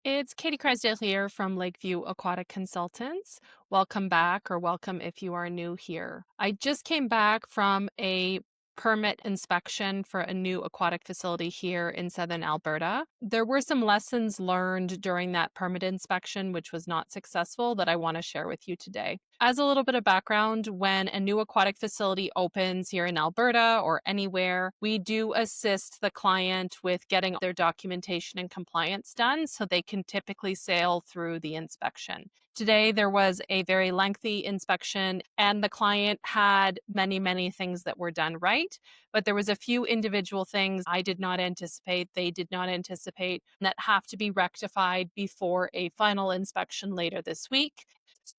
It's Katie Crysdale here from Lakeview Aquatic Consultants. Welcome back, or welcome if you are new here. I just came back from a permit inspection for a new aquatic facility here in southern Alberta. There were some lessons learned during that permit inspection, which was not successful, that I want to share with you today. As a little bit of background, when a new aquatic facility opens here in Alberta or anywhere, we do assist the client with getting their documentation and compliance done so they can typically sail through the inspection. Today, there was a very lengthy inspection, and the client had many things that were done right, but there was a few individual things I did not anticipate, they did not anticipate, that have to be rectified before a final inspection later this week.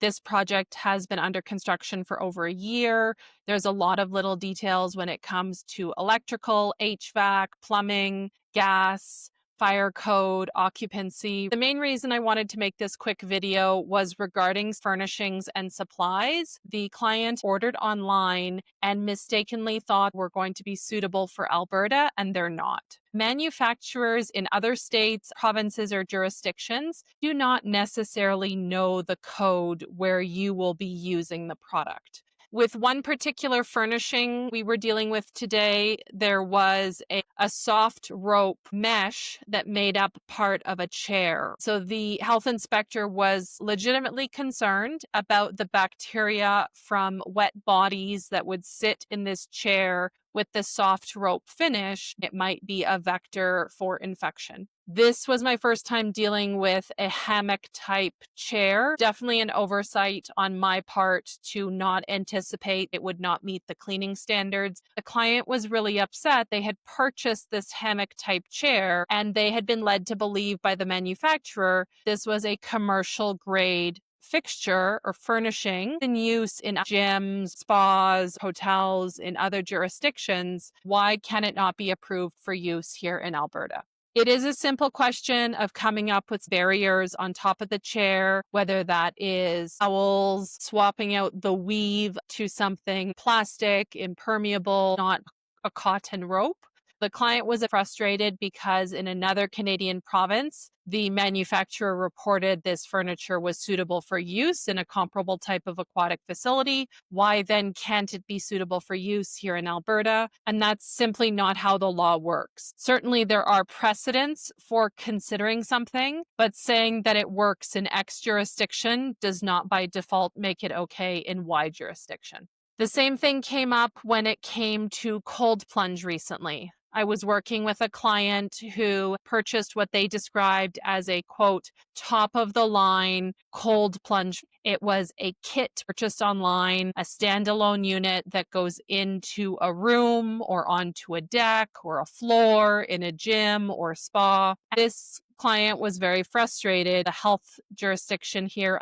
This project has been under construction for over a year. There's a lot of little details when it comes to electrical, HVAC, plumbing, gas, fire code, occupancy. The main reason I wanted to make this quick video was regarding furnishings and supplies. The client ordered online and mistakenly thought were going to be suitable for Alberta, and they're not. Manufacturers in other states, provinces, or jurisdictions do not necessarily know the code where you will be using the product. With one particular furnishing we were dealing with today, there was a soft rope mesh that made up part of a chair. So the health inspector was legitimately concerned about the bacteria from wet bodies that would sit in this chair with the soft rope finish. It might be a vector for infection. This was my first time dealing with a hammock type chair. Definitely an oversight on my part to not anticipate it would not meet the cleaning standards. The client was really upset. They had purchased this hammock type chair and they had been led to believe by the manufacturer this was a commercial grade fixture or furnishing in use in gyms, spas, hotels, in other jurisdictions. Why can it not be approved for use here in Alberta? It is a simple question of coming up with barriers on top of the chair, whether that is towels, swapping out the weave to something plastic, impermeable, not a cotton rope. The client was frustrated because in another Canadian province, the manufacturer reported this furniture was suitable for use in a comparable type of aquatic facility. Why then can't it be suitable for use here in Alberta? And that's simply not how the law works. Certainly there are precedents for considering something, but saying that it works in X jurisdiction does not by default make it okay in Y jurisdiction. The same thing came up when it came to cold plunge recently. I was working with a client who purchased what they described as a quote, top of the line cold plunge. It was a kit purchased online, a standalone unit that goes into a room or onto a deck or a floor in a gym or spa. This client was very frustrated. The health jurisdiction here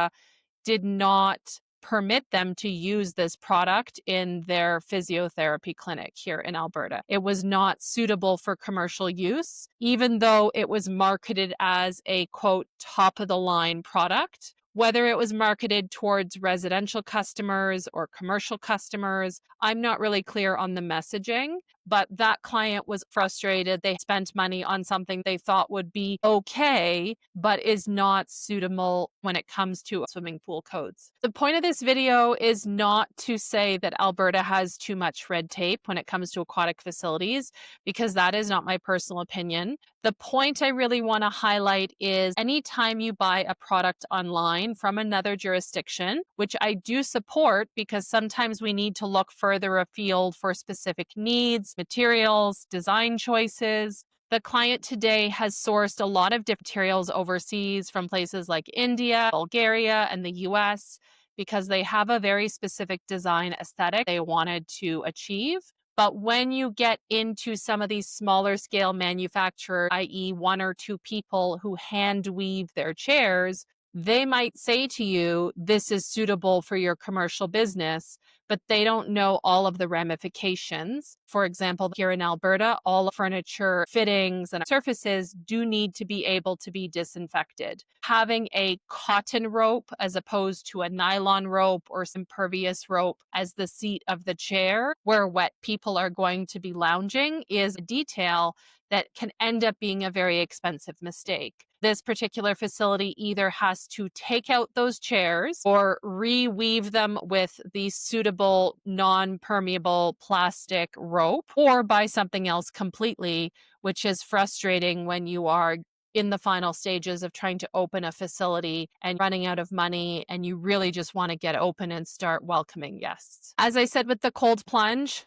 did not permit them to use this product in their physiotherapy clinic here in Alberta. It was not suitable for commercial use, even though it was marketed as a quote, top of the line product. Whether it was marketed towards residential customers or commercial customers, I'm not really clear on the messaging, but that client was frustrated. They spent money on something they thought would be okay, but is not suitable when it comes to swimming pool codes. The point of this video is not to say that Alberta has too much red tape when it comes to aquatic facilities, because that is not my personal opinion. The point I really want to highlight is anytime you buy a product online from another jurisdiction, which I do support because sometimes we need to look further afield for specific needs, materials, design choices. The client today has sourced a lot of different materials overseas from places like India, Bulgaria, and the US because they have a very specific design aesthetic they wanted to achieve. But when you get into some of these smaller scale manufacturers, i.e. one or two people who hand weave their chairs, they might say to you, this is suitable for your commercial business, but they don't know all of the ramifications. For example, here in Alberta, all furniture, fittings, and surfaces do need to be able to be disinfected. Having a cotton rope as opposed to a nylon rope or some impervious rope as the seat of the chair where wet people are going to be lounging is a detail that can end up being a very expensive mistake. this particular facility either has to take out those chairs or reweave them with the suitable non-permeable plastic rope, or buy something else completely, which is frustrating when you are in the final stages of trying to open a facility and running out of money, and you really just want to get open and start welcoming guests. As I said with the cold plunge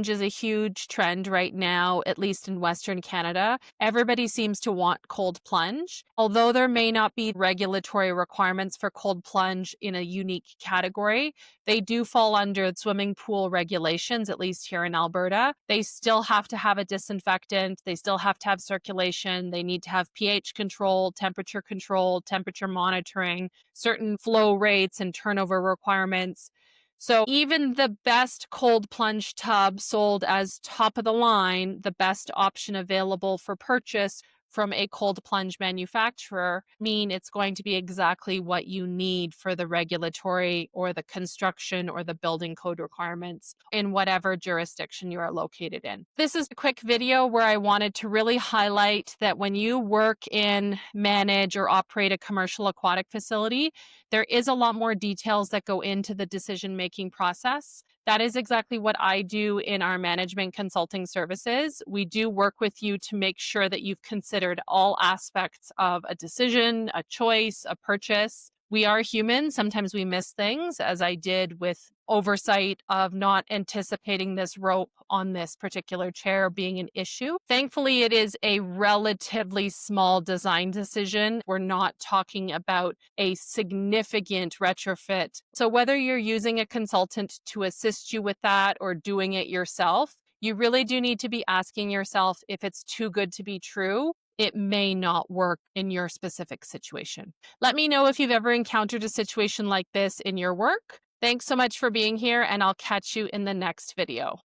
is a huge trend right now, at least in Western Canada. Everybody seems to want cold plunge. Although there may not be regulatory requirements for cold plunge in a unique category, they do fall under swimming pool regulations, at least here in Alberta. They still have to have a disinfectant. They still have to have circulation. They need to have pH control, temperature monitoring, certain flow rates and turnover requirements. So even the best cold plunge tub sold as top of the line, the best option available for purchase from a cold plunge manufacturer, mean it's going to be exactly what you need for the regulatory or the construction or the building code requirements in whatever jurisdiction you are located in. This is a quick video where I wanted to really highlight that when you work in, manage, or operate a commercial aquatic facility, there is a lot more details that go into the decision-making process. That is exactly what I do in our management consulting services. We do work with you to make sure that you've considered all aspects of a decision, a choice, a purchase. We are human. Sometimes we miss things, as I did with oversight of not anticipating this rope on this particular chair being an issue. Thankfully, it is a relatively small design decision. We're not talking about a significant retrofit. So whether you're using a consultant to assist you with that or doing it yourself, you really do need to be asking yourself if it's too good to be true. It may not work in your specific situation. Let me know if you've ever encountered a situation like this in your work. Thanks so much for being here, and I'll catch you in the next video.